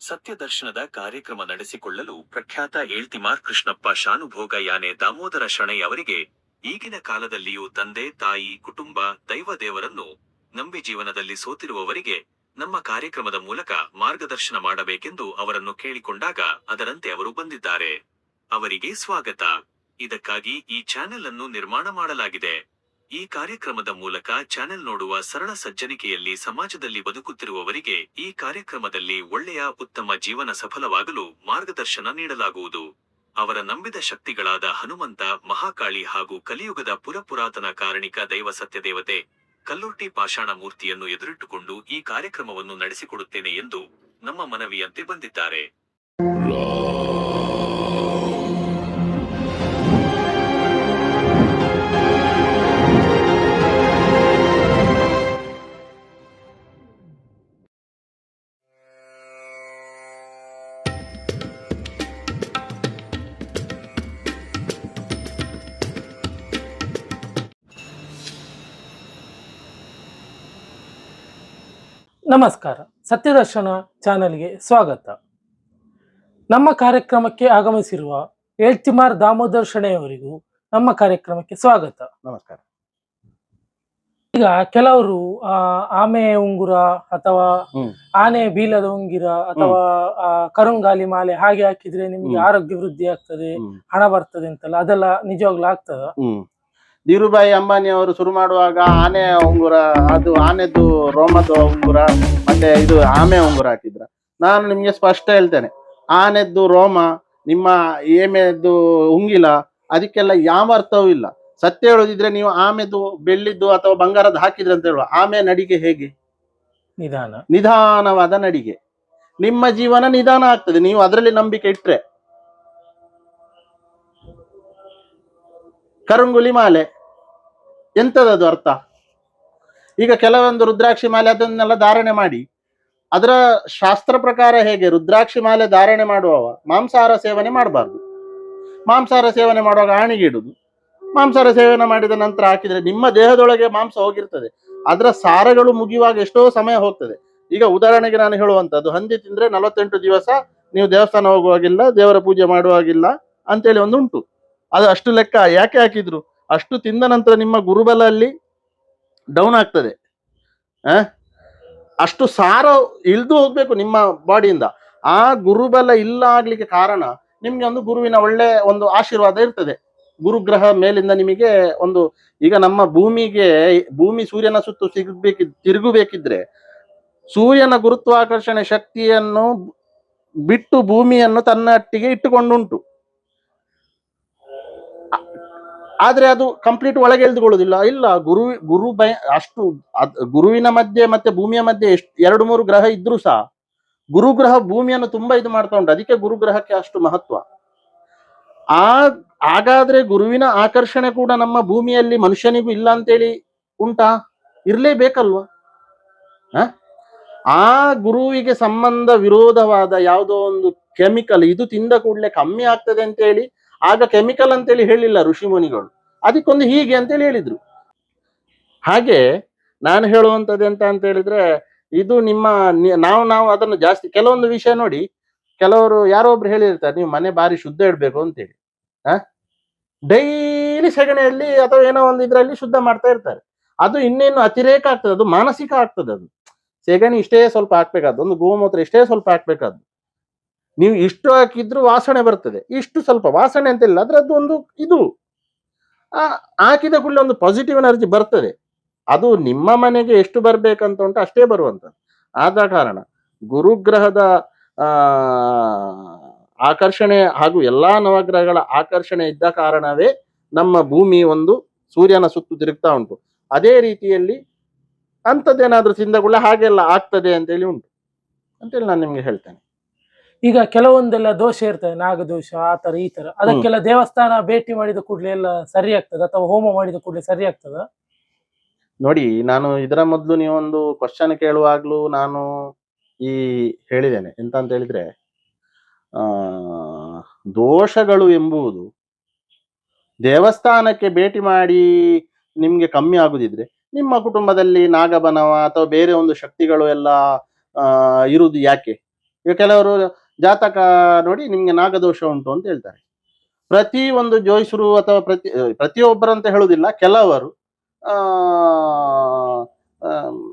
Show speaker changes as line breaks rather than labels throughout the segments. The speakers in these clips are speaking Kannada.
ಸತ್ಯದರ್ಶನದ ಕಾರ್ಯಕ್ರಮ ನಡೆಸಿಕೊಳ್ಳಲು ಪ್ರಖ್ಯಾತ ಏಳ್ತಿಮಾರ್ ಕೃಷ್ಣಪ್ಪ ಶಾನುಭೋಗ ಯಾನೆ ದಾಮೋದರ ಶೆಣೈ ಅವರಿಗೆ ಈಗಿನ ಕಾಲದಲ್ಲಿಯೂ ತಂದೆ ತಾಯಿ ಕುಟುಂಬ ದೈವ ದೇವರನ್ನು ನಂಬಿ ಜೀವನದಲ್ಲಿ ಸೋತಿರುವವರಿಗೆ ನಮ್ಮ ಕಾರ್ಯಕ್ರಮದ ಮೂಲಕ ಮಾರ್ಗದರ್ಶನ ಮಾಡಬೇಕೆಂದು ಅವರನ್ನು ಕೇಳಿಕೊಂಡಾಗ ಅದರಂತೆ ಅವರು ಬಂದಿದ್ದಾರೆ. ಅವರಿಗೆ ಸ್ವಾಗತ. ಇದಕ್ಕಾಗಿ ಈ ಚಾನೆಲ್ ಅನ್ನು ನಿರ್ಮಾಣ ಮಾಡಲಾಗಿದೆ. ಈ ಕಾರ್ಯಕ್ರಮದ ಮೂಲಕ ಚಾನೆಲ್ ನೋಡುವ ಸರಳ ಸಜ್ಜನಿಕೆಯಲ್ಲಿ ಸಮಾಜದಲ್ಲಿ ಬದುಕುತ್ತಿರುವವರಿಗೆ ಈ ಕಾರ್ಯಕ್ರಮದಲ್ಲಿ ಒಳ್ಳೆಯ ಉತ್ತಮ ಜೀವನ ಸಫಲವಾಗಲು ಮಾರ್ಗದರ್ಶನ ನೀಡಲಾಗುವುದು. ಅವರ ನಂಬಿದ ಶಕ್ತಿಗಳಾದ ಹನುಮಂತ, ಮಹಾಕಾಳಿ ಹಾಗೂ ಕಲಿಯುಗದ ಪುರಾತನ ಕಾರಣಿಕ ದೈವ ಸತ್ಯದೇವತೆ ಕಲ್ಲುರ್ಟಿ ಪಾಷಾಣ ಮೂರ್ತಿಯನ್ನು ಎದುರಿಟ್ಟುಕೊಂಡು ಈ ಕಾರ್ಯಕ್ರಮವನ್ನು ನಡೆಸಿಕೊಡುತ್ತೇನೆ ಎಂದು ನಮ್ಮ ಮನವಿಯಂತೆ ಬಂದಿದ್ದಾರೆ.
ನಮಸ್ಕಾರ. ಸತ್ಯದರ್ಶನ ಚಾನೆಲ್ಗೆ ಸ್ವಾಗತ. ನಮ್ಮ ಕಾರ್ಯಕ್ರಮಕ್ಕೆ ಆಗಮಿಸಿರುವ ಏಳ್ತಿಮಾರ್ ದಾಮೋದರ್ ಶೆಣೈ ಅವರಿಗೂ ನಮ್ಮ ಕಾರ್ಯಕ್ರಮಕ್ಕೆ ಸ್ವಾಗತ.
ನಮಸ್ಕಾರ.
ಈಗ ಕೆಲವರು ಆಮೆ ಉಂಗುರ ಅಥವಾ ಆನೆ ಬೀಲದ ಉಂಗಿರ ಅಥವಾ ಕರುಂಗಾಲಿ ಮಾಲೆ ಹಾಗೆ ಹಾಕಿದ್ರೆ ನಿಮ್ಗೆ ಆರೋಗ್ಯ ವೃದ್ಧಿ ಆಗ್ತದೆ, ಹಣ ಬರ್ತದೆ ಅಂತೆಲ್ಲ, ಅದೆಲ್ಲ ನಿಜವಾಗ್ಲೂ ಆಗ್ತದ?
ಧೀರುಭಾಯಿ ಅಂಬಾನಿ ಅವರು ಶುರು ಮಾಡುವಾಗ ಆನೆ ಉಂಗುರ, ಅದು ಆನೆದು ರೋಮದ ಉಂಗುರ ಮತ್ತೆ ಇದು ಆಮೆ ಉಂಗುರ ಹಾಕಿದ್ರ. ನಾನು ನಿಮ್ಗೆ ಸ್ಪಷ್ಟ ಹೇಳ್ತೇನೆ, ಆನೆದ್ದು ರೋಮ, ನಿಮ್ಮ ಏಮೆದ್ದು ಉಂಗಿಲ, ಅದಕ್ಕೆಲ್ಲ ಯಾವ ಅರ್ಥವೂ ಇಲ್ಲ. ಸತ್ಯ ಹೇಳೋದಿದ್ರೆ ನೀವು ಆಮೆದು ಬೆಳ್ಳಿದ್ದು ಅಥವಾ ಬಂಗಾರದ ಹಾಕಿದ್ರೆ ಅಂತ ಹೇಳುವ, ಆಮೆ ನಡಿಗೆ ಹೇಗೆ? ನಿಧಾನವಾದ ನಡಿಗೆ. ನಿಮ್ಮ ಜೀವನ ನಿಧಾನ ಆಗ್ತದೆ ನೀವು ಅದರಲ್ಲಿ ನಂಬಿಕೆ ಇಟ್ರೆ. ಕರುಂಗುಲಿ ಮಾಲೆ ಎಂತದದು ಅರ್ಥ? ಈಗ ಕೆಲವೊಂದು ರುದ್ರಾಕ್ಷಿ ಮಾಲೆ ಅದನ್ನೆಲ್ಲ ಧಾರಣೆ ಮಾಡಿ, ಅದರ ಶಾಸ್ತ್ರ ಪ್ರಕಾರ ಹೇಗೆ, ರುದ್ರಾಕ್ಷಿ ಮಾಲೆ ಧಾರಣೆ ಮಾಡುವವ ಮಾಂಸಾಹಾರ ಸೇವನೆ ಮಾಡಬಾರ್ದು. ಮಾಂಸಾಹಾರ ಸೇವನೆ ಮಾಡುವಾಗ ಆಣಿಗೆ ಇಡುದು. ಮಾಂಸಾಹಾರ ಸೇವನೆ ಮಾಡಿದ ನಂತರ ಹಾಕಿದ್ರೆ ನಿಮ್ಮ ದೇಹದೊಳಗೆ ಮಾಂಸ ಹೋಗಿರ್ತದೆ, ಅದರ ಸಾರಗಳು ಮುಗಿಯುವಾಗ ಎಷ್ಟೋ ಸಮಯ ಹೋಗ್ತದೆ. ಈಗ ಉದಾಹರಣೆಗೆ ನಾನು ಹೇಳುವಂತದ್ದು, ಹಂದಿ ತಿಂದ್ರೆ 48 ದಿವಸ ನೀವು ದೇವಸ್ಥಾನ ಹೋಗುವಾಗಿಲ್ಲ, ದೇವರ ಪೂಜೆ ಮಾಡುವಾಗಿಲ್ಲ ಅಂತೇಳಿ ಒಂದು ಉಂಟು. ಅದು ಅಷ್ಟು ಲೆಕ್ಕ ಯಾಕೆ ಹಾಕಿದ್ರು? ಅಷ್ಟು ತಿಂದ ನಂತರ ನಿಮ್ಮ ಗುರುಬಲ ಅಲ್ಲಿ ಡೌನ್ ಆಗ್ತದೆ. ಅಷ್ಟು ಸಾರ ಇಳ್ದು ಹೋಗ್ಬೇಕು ನಿಮ್ಮ ಬಾಡಿಯಿಂದ. ಆ ಗುರುಬಲ ಇಲ್ಲ ಆಗ್ಲಿಕ್ಕೆ ಕಾರಣ ನಿಮ್ಗೆ ಒಂದು ಗುರುವಿನ ಒಳ್ಳೆ ಒಂದು ಆಶೀರ್ವಾದ ಇರ್ತದೆ. ಗುರುಗ್ರಹ ಮೇಲಿಂದ ನಿಮಗೆ ಒಂದು, ಈಗ ನಮ್ಮ ಭೂಮಿ ಸೂರ್ಯನ ಸುತ್ತು ತಿರುಗಬೇಕಿದ್ರೆ ಸೂರ್ಯನ ಗುರುತ್ವಾಕರ್ಷಣೆ ಶಕ್ತಿಯನ್ನು ಬಿಟ್ಟು ಭೂಮಿಯನ್ನು ತನ್ನೊಟ್ಟಿಗೆ ಇಟ್ಟುಕೊಂಡುಂಟು. ಆದ್ರೆ ಅದು ಕಂಪ್ಲೀಟ್ ಒಳಗೆ ಎಳೆದುಕೊಳ್ಳುವುದಿಲ್ಲ. ಇಲ್ಲ, ಅಷ್ಟು ಗುರುವಿನ ಮಧ್ಯೆ ಮತ್ತೆ ಭೂಮಿಯ ಮಧ್ಯೆ 2-3 ಗ್ರಹ ಇದ್ರೂ ಸಹ ಗುರುಗ್ರಹ ಭೂಮಿಯನ್ನು ತುಂಬಾ ಇದು ಮಾಡ್ತಾ ಉಂಟು. ಅದಕ್ಕೆ ಗುರುಗ್ರಹಕ್ಕೆ ಅಷ್ಟು ಮಹತ್ವ. ಹಾಗಾದ್ರೆ ಗುರುವಿನ ಆಕರ್ಷಣೆ ಕೂಡ ನಮ್ಮ ಭೂಮಿಯಲ್ಲಿ ಮನುಷ್ಯನಿಗೂ ಇಲ್ಲ ಅಂತೇಳಿ ಉಂಟಾ? ಇರ್ಲೇಬೇಕಲ್ವಾ? ಆ ಗುರುವಿಗೆ ಸಂಬಂಧ ವಿರೋಧವಾದ ಯಾವುದೋ ಒಂದು ಕೆಮಿಕಲ್ ಇದು ತಿಂದ ಕೂಡಲೇ ಕಮ್ಮಿ ಆಗ್ತದೆ ಅಂತೇಳಿ, ಆಗ ಕೆಮಿಕಲ್ ಅಂತೇಳಿ ಹೇಳಿಲ್ಲ ಋಷಿ ಮುನಿಗಳು, ಅದಕ್ಕೊಂದು ಹೀಗೆ ಅಂತೇಳಿ ಹೇಳಿದ್ರು. ಹಾಗೆ ನಾನು ಹೇಳುವಂಥದ್ದು ಎಂತ ಅಂತ ಹೇಳಿದ್ರೆ, ಇದು ನಿಮ್ಮ ನಾವು ಅದನ್ನು ಜಾಸ್ತಿ, ಕೆಲವೊಂದು ವಿಷಯ ನೋಡಿ, ಕೆಲವರು ಯಾರೋ ಒಬ್ರು ಹೇಳಿರ್ತಾರೆ ನೀವು ಮನೆ ಬಾರಿ ಶುದ್ಧ ಇಡ್ಬೇಕು ಅಂತೇಳಿ. ಡೈಲಿ ಸೆಗಣಿಯಲ್ಲಿ ಅಥವಾ ಏನೋ ಒಂದು ಇದರಲ್ಲಿ ಶುದ್ಧ ಮಾಡ್ತಾ ಇರ್ತಾರೆ. ಅದು ಇನ್ನೇನು ಅತಿರೇಕ ಆಗ್ತದೆ, ಅದು ಮಾನಸಿಕ ಆಗ್ತದೆ. ಅದು ಸೆಗಣಿ ಇಷ್ಟೇ ಸ್ವಲ್ಪ ಹಾಕ್ಬೇಕಾದ್ದು, ಒಂದು ಗೋಮೂತ್ರ ಇಷ್ಟೇ ಸ್ವಲ್ಪ ಹಾಕ್ಬೇಕಾದ್ದು. ನೀವು ಇಷ್ಟು ಹಾಕಿದ್ರು ವಾಸನೆ ಬರ್ತದೆ, ಇಷ್ಟು ಸ್ವಲ್ಪ ವಾಸನೆ ಅಂತ ಇಲ್ಲ, ಅದ್ರದ್ದು ಒಂದು ಇದು ಹಾಕಿದ ಕೂಡಲೇ ಒಂದು ಪಾಸಿಟಿವ್ ಎನರ್ಜಿ ಬರ್ತದೆ. ಅದು ನಿಮ್ಮ ಮನೆಗೆ ಎಷ್ಟು ಬರ್ಬೇಕಂತ ಉಂಟು ಅಷ್ಟೇ ಬರುವಂಥದ್ದು. ಆದ ಕಾರಣ ಗುರುಗ್ರಹದ ಆಕರ್ಷಣೆ ಹಾಗೂ ಎಲ್ಲಾ ನವಗ್ರಹಗಳ ಆಕರ್ಷಣೆ ಇದ್ದ ಕಾರಣವೇ ನಮ್ಮ ಭೂಮಿ ಒಂದು ಸೂರ್ಯನ ಸುತ್ತು ತಿರುಗ್ತಾ ಉಂಟು. ಅದೇ ರೀತಿಯಲ್ಲಿ ಅಂಥದ್ದೇನಾದ್ರೂ ತಿಂದಗುಳ್ಳ ಹಾಗೆಲ್ಲ ಆಗ್ತದೆ ಅಂತೇಳಿ ಉಂಟು ಅಂತೇಳಿ ನಾನು ನಿಮ್ಗೆ ಹೇಳ್ತೇನೆ.
ಈಗ ಕೆಲವೊಂದೆಲ್ಲ ದೋಷ ಇರ್ತದೆ, ನಾಗದೋಷ ಆ ತರ ಈ ತರ, ಅದಕ್ಕೆಲ್ಲ ದೇವಸ್ಥಾನ ಭೇಟಿ ಮಾಡಿದ ಕೂಡಲೇ ಎಲ್ಲ ಸರಿ ಆಗ್ತದ ಅಥವಾ ಹೋಮ ಮಾಡಿದ ಕೂಡಲೇ ಸರಿ ಆಗ್ತದ?
ನೋಡಿ, ನಾನು ಇದರ ಮೊದಲು ನೀವೊಂದು ಕ್ವಶನ್ ಕೇಳುವಾಗ್ಲೂ ನಾನು ಹೇಳಿದ್ದೇನೆ ಎಂತ ಅಂತ ಹೇಳಿದ್ರೆ, ದೋಷಗಳು ಎಂಬುದು ದೇವಸ್ಥಾನಕ್ಕೆ ಭೇಟಿ ಮಾಡಿ ನಿಮ್ಗೆ ಕಮ್ಮಿ ಆಗುದಿದ್ರೆ ನಿಮ್ಮ ಕುಟುಂಬದಲ್ಲಿ ನಾಗಬನವ ಅಥವಾ ಬೇರೆ ಒಂದು ಶಕ್ತಿಗಳು ಎಲ್ಲ ಇರುವುದು ಯಾಕೆ? ಈಗ ಕೆಲವರು ಜಾತಕ ನೋಡಿ ನಿಮ್ಗೆ ನಾಗದೋಷ ಉಂಟು ಅಂತ ಹೇಳ್ತಾರೆ. ಪ್ರತಿ ಒಂದು ಜೋಯಿಸರು ಅಥವಾ ಪ್ರತಿಯೊಬ್ಬರು ಅಂತ ಹೇಳುವುದಿಲ್ಲ, ಕೆಲವರು ಆ ಆಮ್,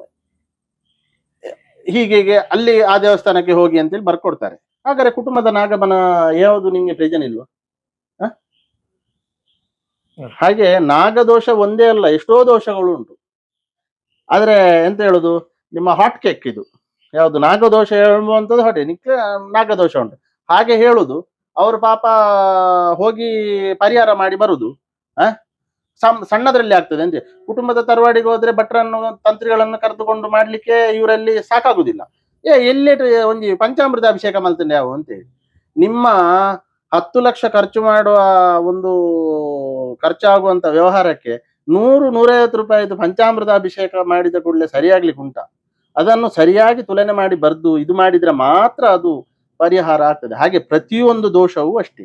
ಹೀಗೆ ಅಲ್ಲಿ ಆ ದೇವಸ್ಥಾನಕ್ಕೆ ಹೋಗಿ ಅಂತೇಳಿ ಬರ್ಕೊಡ್ತಾರೆ. ಹಾಗಾದ್ರೆ ಕುಟುಂಬದ ನಾಗಮನ ಯಾವುದು ನಿಮ್ಗೆ ಪ್ರಯೋಜನ ಇಲ್ವಾ? ಹಾಗೆ ನಾಗದೋಷ ಒಂದೇ ಅಲ್ಲ, ಎಷ್ಟೋ ದೋಷಗಳು ಉಂಟು. ಆದ್ರೆ ಎಂತ ಹೇಳುದು, ನಿಮ್ಮ ಹಾಟ್ ಕೇಕ್ ಇದು ಯಾವುದು ನಾಗದೋಷ ಹೇಳುವಂಥದ್ದು ಹೊಟ್ಟೆ ನಿಕ್ಕೆ ನಾಗದೋಷ ಉಂಟು ಹಾಗೆ ಹೇಳುದು. ಅವರು ಪಾಪ ಹೋಗಿ ಪರಿಹಾರ ಮಾಡಿ ಬರುದು ಸಣ್ಣದ್ರಲ್ಲಿ ಆಗ್ತದೆ ಅಂತೆ. ಕುಟುಂಬದ ತರವಾಡಿಗೆ ಹೋದ್ರೆ ಭಟ್ರನ್ನು ತಂತ್ರಿಗಳನ್ನು ಕರೆದುಕೊಂಡು ಮಾಡ್ಲಿಕ್ಕೆ ಇವರಲ್ಲಿ ಸಾಕಾಗುದಿಲ್ಲ. ಎಲ್ಲಿ ಒಂದು ಪಂಚಾಮೃತ ಅಭಿಷೇಕ ಮಲ್ತಂಡೆ ಯಾವ ಅಂತೇಳಿ ನಿಮ್ಮ 10 ಲಕ್ಷ ಖರ್ಚು ಮಾಡುವ ಒಂದು ಖರ್ಚಾಗುವಂತ ವ್ಯವಹಾರಕ್ಕೆ 100-150 ರೂಪಾಯಿದು ಪಂಚಾಮೃತ ಅಭಿಷೇಕ ಮಾಡಿದ ಕೂಡಲೇ ಸರಿಯಾಗ್ಲಿಕ್ಕೆ ಉಂಟಾ? ಅದನ್ನು ಸರಿಯಾಗಿ ತುಲನೆ ಮಾಡಿ ಬರ್ದು ಇದು ಮಾಡಿದ್ರೆ ಮಾತ್ರ ಅದು ಪರಿಹಾರ ಆಗ್ತದೆ. ಹಾಗೆ ಪ್ರತಿಯೊಂದು ದೋಷವೂ ಅಷ್ಟೇ,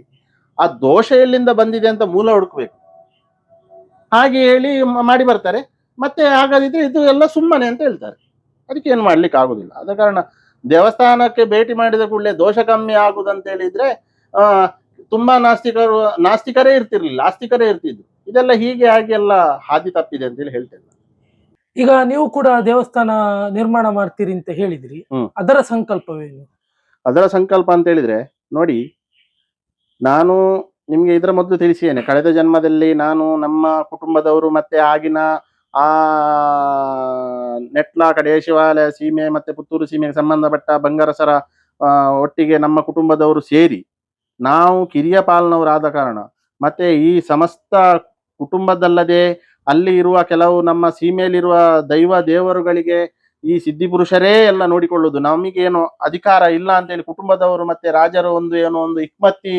ಆ ದೋಷ ಎಲ್ಲಿಂದ ಬಂದಿದೆ ಅಂತ ಮೂಲ ಹುಡುಕ್ಬೇಕು. ಹಾಗೆ ಹೇಳಿ ಮಾಡಿ ಬರ್ತಾರೆ, ಮತ್ತೆ ಹಾಗಾದಿದ್ರೆ ಇದು ಎಲ್ಲ ಸುಮ್ಮನೆ ಅಂತ ಹೇಳ್ತಾರೆ. ಅದಕ್ಕೆ ಏನು ಮಾಡ್ಲಿಕ್ಕೆ ಆಗುದಿಲ್ಲ. ಆದ ಕಾರಣ ದೇವಸ್ಥಾನಕ್ಕೆ ಭೇಟಿ ಮಾಡಿದ ಕೂಡಲೇ ದೋಷ ಕಮ್ಮಿ ಆಗುದಂತ ಹೇಳಿದ್ರೆ ತುಂಬಾ ನಾಸ್ತಿಕರೇ ಇರ್ತಿರ್ಲಿಲ್ಲ, ಆಸ್ತಿಕರೇ ಇರ್ತಿದ್ರು. ಇದೆಲ್ಲ ಹೀಗೆ ಹಾಗೆ ಎಲ್ಲ ಹಾದಿ ತಪ್ಪಿದೆ ಅಂತ ಹೇಳಿ ಹೇಳ್ತೇನೆ.
ಈಗ ನೀವು ಕೂಡ ದೇವಸ್ಥಾನ ನಿರ್ಮಾಣ ಮಾಡ್ತೀರಿ ಅಂತ ಹೇಳಿದ್ರಿ, ಅದರ ಸಂಕಲ್ಪವೇನು?
ಅದರ ಸಂಕಲ್ಪ ಅಂತ ಹೇಳಿದ್ರೆ ನೋಡಿ, ನಾನು ನಿಮ್ಗೆ ಇದರ ಮೊದಲು ತಿಳಿಸಿದ್ದೇನೆ, ಕಳೆದ ಜನ್ಮದಲ್ಲಿ ನಾನು ನಮ್ಮ ಕುಟುಂಬದವರು ಮತ್ತೆ ಆಗಿನ ಆ ನೆಟ್ಲ ಕಡೆ ಶಿವಾಲಯ ಸೀಮೆ ಮತ್ತೆ ಪುತ್ತೂರು ಸೀಮೆಗೆ ಸಂಬಂಧಪಟ್ಟ ಬಂಗಾರಸರ ಒಟ್ಟಿಗೆ ನಮ್ಮ ಕುಟುಂಬದವರು ಸೇರಿ ನಾವು ಕಿರಿಯ ಪಾಲ್ನವರಾದ ಕಾರಣ ಮತ್ತೆ ಈ ಸಮಸ್ತ ಕುಟುಂಬದಲ್ಲದೆ ಅಲ್ಲಿ ಇರುವ ಕೆಲವು ನಮ್ಮ ಸೀಮೆಯಲ್ಲಿರುವ ದೈವ ದೇವರುಗಳಿಗೆ ಈ ಸಿದ್ಧಿ ಪುರುಷರೇ ಎಲ್ಲ ನೋಡಿಕೊಳ್ಳುವುದು. ನಮಗೇನು ಅಧಿಕಾರ ಇಲ್ಲ ಅಂತೇಳಿ ಕುಟುಂಬದವರು ಮತ್ತೆ ರಾಜರು ಏನೋ ಒಂದು ಇಕ್ಮತ್ತಿ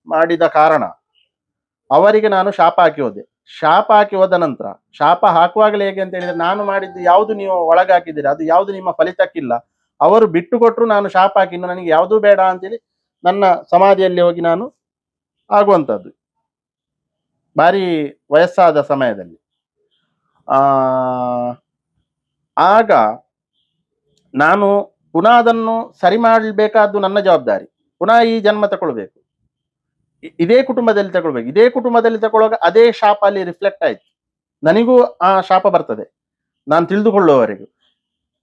ಮಾಡಿದ ಕಾರಣ ಅವರಿಗೆ ನಾನು ಶಾಪ ಹಾಕಿ ಹೋದೆ. ಶಾಪ ಹಾಕಿ ಹೋದ ನಂತರ ಶಾಪ ಹಾಕುವಾಗಲೇ ಹೇಗೆ ಅಂತ ಹೇಳಿದ್ರೆ, ನಾನು ಮಾಡಿದ್ದು ಯಾವುದು ನೀವು ಒಳಗಾಕಿದ್ದೀರಿ ಅದು ಯಾವುದು ನಿಮ್ಮ ಫಲಿತಕ್ಕಿಲ್ಲ, ಅವರು ಬಿಟ್ಟು ಕೊಟ್ಟರು ನಾನು ಶಾಪ ಹಾಕಿ ಇನ್ನು ನನಗೆ ಯಾವುದೂ ಬೇಡ ಅಂತೇಳಿ ನನ್ನ ಸಮಾಧಿಯಲ್ಲಿ ಹೋಗಿ ನಾನು ಆಗುವಂಥದ್ದು ಭಾರಿ ವಯಸ್ಸಾದ ಸಮಯದಲ್ಲಿ. ಆಗ ನಾನು ಪುನಃ ಅದನ್ನು ಸರಿ ಮಾಡಬೇಕಾದ್ದು ನನ್ನ ಜವಾಬ್ದಾರಿ. ಪುನಃ ಈ ಜನ್ಮ ತಗೊಳ್ಬೇಕು, ಇದೇ ಕುಟುಂಬದಲ್ಲಿ ತಗೊಳ್ಬೇಕು. ಇದೇ ಕುಟುಂಬದಲ್ಲಿ ತಗೊಳ್ಳುವಾಗ ಅದೇ ಶಾಪ ಅಲ್ಲಿ ರಿಫ್ಲೆಕ್ಟ್ ಆಯ್ತು, ನನಗೂ ಆ ಶಾಪ ಬರ್ತದೆ ನಾನು ತಿಳಿದುಕೊಳ್ಳುವವರೆಗೂ.